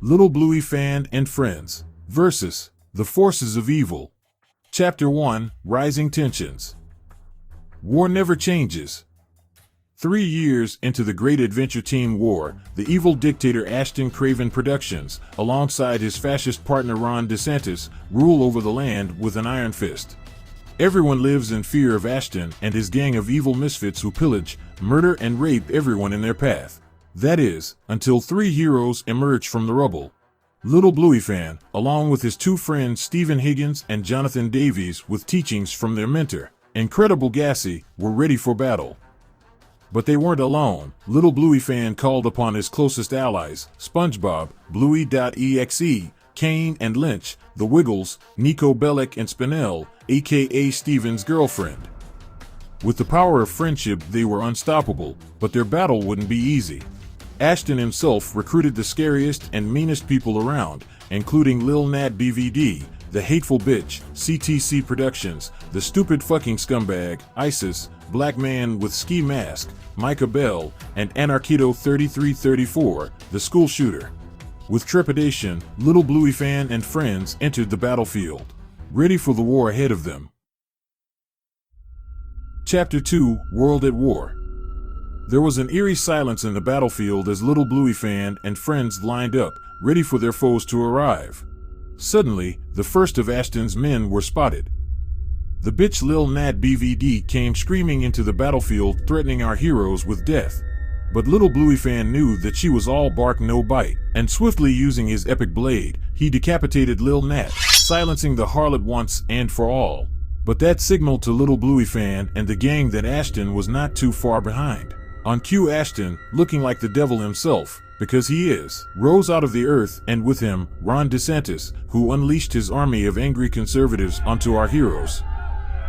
LittleBlueyFan and Friends versus the Forces of Evil. Chapter 1, Rising Tensions. War never changes. 3 years into the Great Adventure Team War, the evil dictator Ashton Craven Productions, alongside his fascist partner Ron DeSantis, rule over the land with an iron fist. Everyone lives in fear of Ashton and his gang of evil misfits who pillage, murder, and rape everyone in their path. That is, until 3 heroes emerge from the rubble. LittleBlueyFan, along with his 2 friends Stephen Higgins and Jonathan Davies with teachings from their mentor, Incredible Gassy, were ready for battle. But they weren't alone. LittleBlueyFan called upon his closest allies, SpongeBob, Bluey.exe, Kane and Lynch, the Wiggles, Nico Bellic and Spinell, aka Steven's girlfriend. With the power of friendship, they were unstoppable, but their battle wouldn't be easy. Ashton himself recruited the scariest and meanest people around, including Lil Nat BVD, the hateful bitch, CTC Productions, the stupid fucking scumbag, ISIS, Black Man with Ski Mask, Micah Bell, and Anarchito 3334, the school shooter. With trepidation, LittleBlueyFan and friends entered the battlefield, ready for the war ahead of them. Chapter 2, World at War. There was an eerie silence in the battlefield as LittleBlueyFan and friends lined up, ready for their foes to arrive. Suddenly, the first of Ashton's men were spotted. The bitch Lil Nat BVD came screaming into the battlefield, threatening our heroes with death. But LittleBlueyFan knew that she was all bark no bite, and swiftly using his epic blade, he decapitated Lil Nat, silencing the harlot once and for all. But that signaled to LittleBlueyFan and the gang that Ashton was not too far behind. On cue, Ashton, looking like the devil himself, because he is, rose out of the earth, and with him, Ron DeSantis, who unleashed his army of angry conservatives onto our heroes.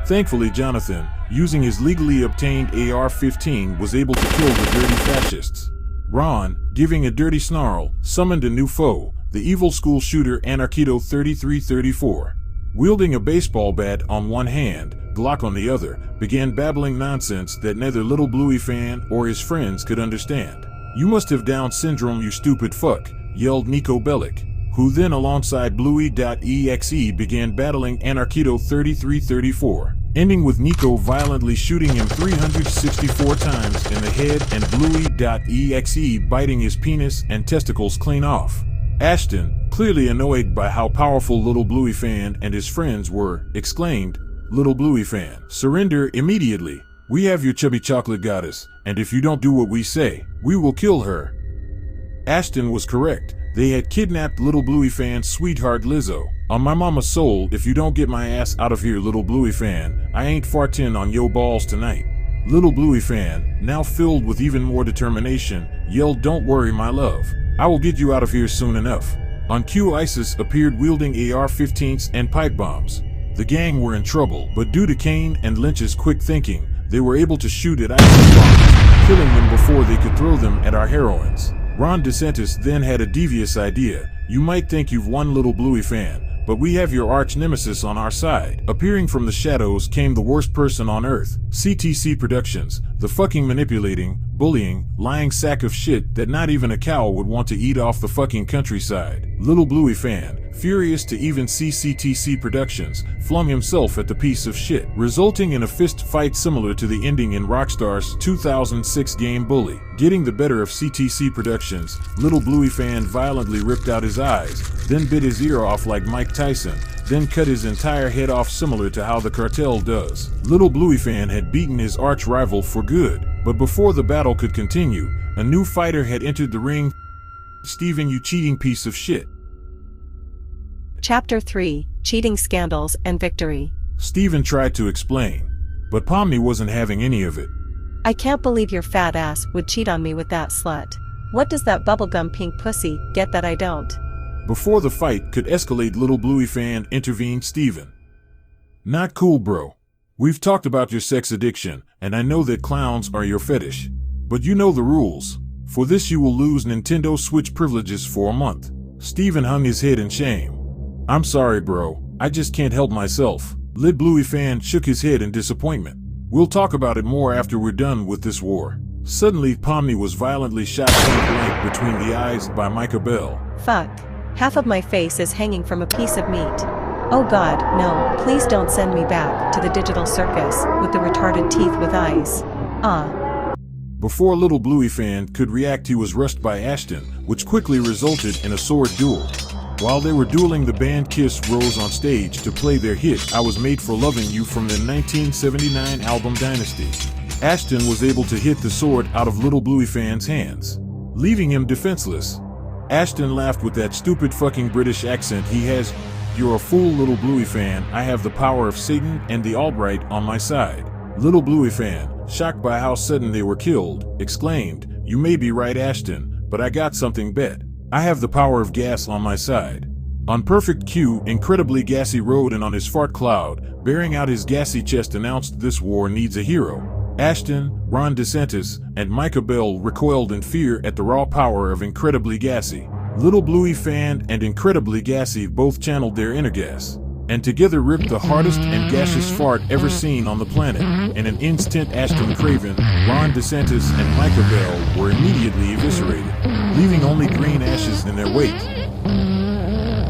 Thankfully, Jonathan, using his legally obtained AR-15, was able to kill the dirty fascists. Ron, giving a dirty snarl, summoned a new foe, the evil school shooter Anarchito 3334. Wielding a baseball bat on one hand, Glock on the other, began babbling nonsense that neither LittleBlueyFan or his friends could understand. "You must have Down syndrome, you stupid fuck," yelled Nico Bellic, who then alongside Bluey.exe began battling Anarchito 3334, ending with Nico violently shooting him 364 times in the head and Bluey.exe biting his penis and testicles clean off. Ashton, clearly annoyed by how powerful LittleBlueyFan and his friends were, exclaimed, "LittleBlueyFan, surrender immediately. We have your chubby chocolate goddess, and if you don't do what we say, we will kill her." Ashton was correct. They had kidnapped LittleBlueyFan's sweetheart Lizzo. "On my mama's soul, if you don't get my ass out of here, LittleBlueyFan, I ain't fartin' on yo balls tonight." LittleBlueyFan, now filled with even more determination, yelled, "Don't worry, my love. I will get you out of here soon enough." On cue, ISIS appeared wielding AR-15s and pipe bombs. The gang were in trouble, but due to Kane and Lynch's quick thinking, they were able to shoot at ISIS bombs, killing them before they could throw them at our heroines. Ron DeSantis then had a devious idea. "You might think you've won, LittleBlueyFan, but we have your arch nemesis on our side." Appearing from the shadows came the worst person on earth, CTC Productions, the fucking manipulating, bullying, lying sack of shit that not even a cow would want to eat off the fucking countryside. LittleBlueyFan, furious to even see CTC Productions, flung himself at the piece of shit, resulting in a fist fight similar to the ending in Rockstar's 2006 game Bully. Getting the better of CTC Productions, LittleBlueyFan violently ripped out his eyes, then bit his ear off like Mike Tyson, then cut his entire head off similar to how the cartel does. LittleBlueyFan had beaten his arch rival for good, but before the battle could continue, a new fighter had entered the ring. "Steven, you cheating piece of shit." Chapter 3, Cheating Scandals and Victory. Steven tried to explain, but Pomni wasn't having any of it. "I can't believe your fat ass would cheat on me with that slut. What does that bubblegum pink pussy get that I don't?" Before the fight could escalate, LittleBlueyFan intervened. "Steven, not cool, bro. We've talked about your sex addiction, and I know that clowns are your fetish. But you know the rules. For this you will lose Nintendo Switch privileges for a month." Steven hung his head in shame. "I'm sorry, bro. I just can't help myself." LittleBlueyFan shook his head in disappointment. "We'll talk about it more after we're done with this war." Suddenly, Pomni was violently shot point blank between the eyes by Micah Bell. Fuck. Half of my face is hanging from a piece of meat. Oh God, no, please don't send me back to the digital circus with the retarded teeth with eyes. Before LittleBlueyFan could react, he was rushed by Ashton, which quickly resulted in a sword duel. While they were dueling, the band Kiss rose on stage to play their hit, I Was Made for Loving You, from the 1979 album Dynasty. Ashton was able to hit the sword out of LittleBlueyFan's hands, leaving him defenseless. Ashton laughed with that stupid fucking British accent he has. You're a fool, LittleBlueyFan. I have the power of Satan and the alt-right on my side. LittleBlueyFan, shocked by how sudden they were killed, exclaimed, You may be right, Ashton, but I got something bet. I have the power of gas on my side. On perfect cue, Incredibly Gassy rode in on his fart cloud, bearing out his gassy chest, announced this war needs a hero. Ashton, Ron DeSantis, and Micah Bell recoiled in fear at the raw power of Incredibly Gassy. LittleBlueyFan and Incredibly Gassy both channeled their inner gas, and together ripped the hardest and gaseous fart ever seen on the planet. In an instant, Ashton Craven, Ron DeSantis, and Micah Bell were immediately eviscerated, leaving only green ashes in their wake.